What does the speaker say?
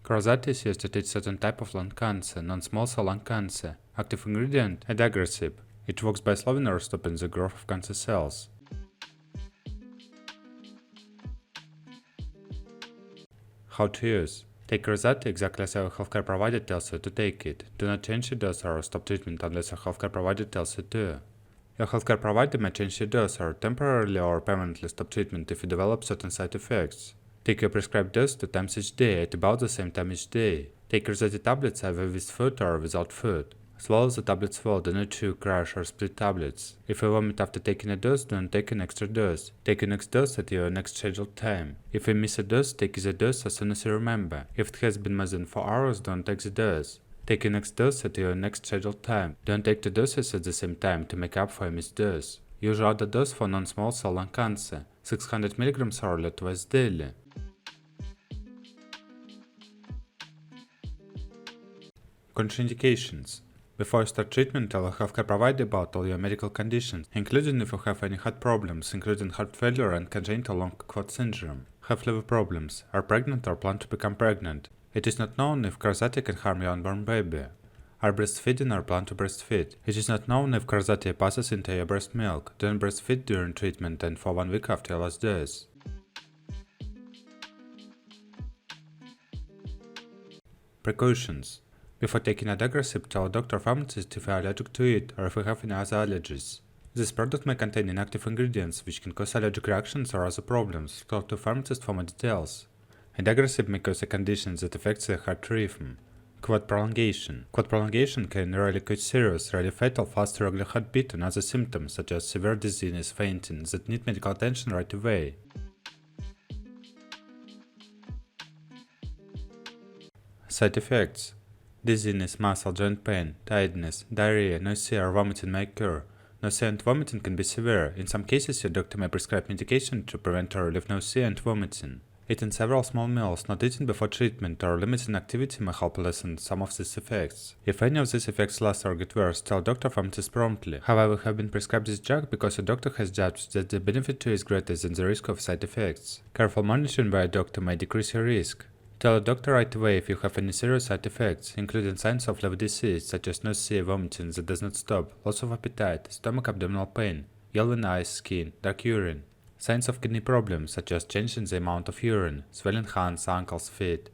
Krazati is used to treat certain type of lung cancer, non-small cell lung cancer. Active ingredient, adagrasib. It works by slowing or stopping the growth of cancer cells. How to use. Take Krazati exactly as your healthcare provider tells you to take it. Do not change the dose or stop treatment unless your healthcare provider tells you to. Your healthcare provider may change the dose or temporarily or permanently stop treatment if you develop certain side effects. Take your prescribed dose 2 times each day at about the same time each day. Take Krazati tablets either with food or without food. Swallow the tablets well, do not chew, crush, or split tablets. If you vomit after taking a dose, do not take an extra dose. Take your next dose at your next scheduled time. If you miss a dose, take the dose as soon as you remember. If it has been more than 4 hours, don't take the dose. Take your next dose at your next scheduled time. Don't take 2 doses at the same time to make up for a missed dose. Use other dose for non-small cell lung cancer, 600 mg orally twice daily. Contraindications. Before you start treatment, tell your healthcare provider about all your medical conditions, including if you have any heart problems, including heart failure and congenital long quad syndrome. Have liver problems, are pregnant or plan to become pregnant. It is not known if Krazati can harm your unborn baby. Are breastfeeding or plan to breastfeed. It is not known if Krazati passes into your breast milk. Don't breastfeed during treatment and for 1 week after your last dose. Precautions. Before taking adagrasib, tell a doctor or pharmacist if you are allergic to it or if you have any other allergies. This product may contain inactive ingredients which can cause allergic reactions or other problems. Talk to a pharmacist for more details. Adagrasib may cause a condition that affects the heart rhythm. Quad prolongation. Quad prolongation can rarely cause serious, rarely fatal, fast irregular heartbeat and other symptoms such as severe dizziness, fainting that need medical attention right away. Side effects. Dizziness, muscle, joint pain, tiredness, diarrhea, nausea or vomiting may occur. Nausea and vomiting can be severe. In some cases, your doctor may prescribe medication to prevent or relieve nausea and vomiting. Eating several small meals, not eating before treatment, or limiting activity may help lessen some of these effects. If any of these effects last or get worse, tell doctor or pharmacist promptly. However, you have been prescribed this drug because your doctor has judged that the benefit to you is greater than the risk of side effects. Careful monitoring by a doctor may decrease your risk. Tell a doctor right away if you have any serious side effects, including signs of liver disease such as nausea, vomiting that does not stop, loss of appetite, stomach abdominal pain, yellowing eyes, skin, dark urine. Signs of kidney problems such as change in the amount of urine, swelling hands, ankles, feet.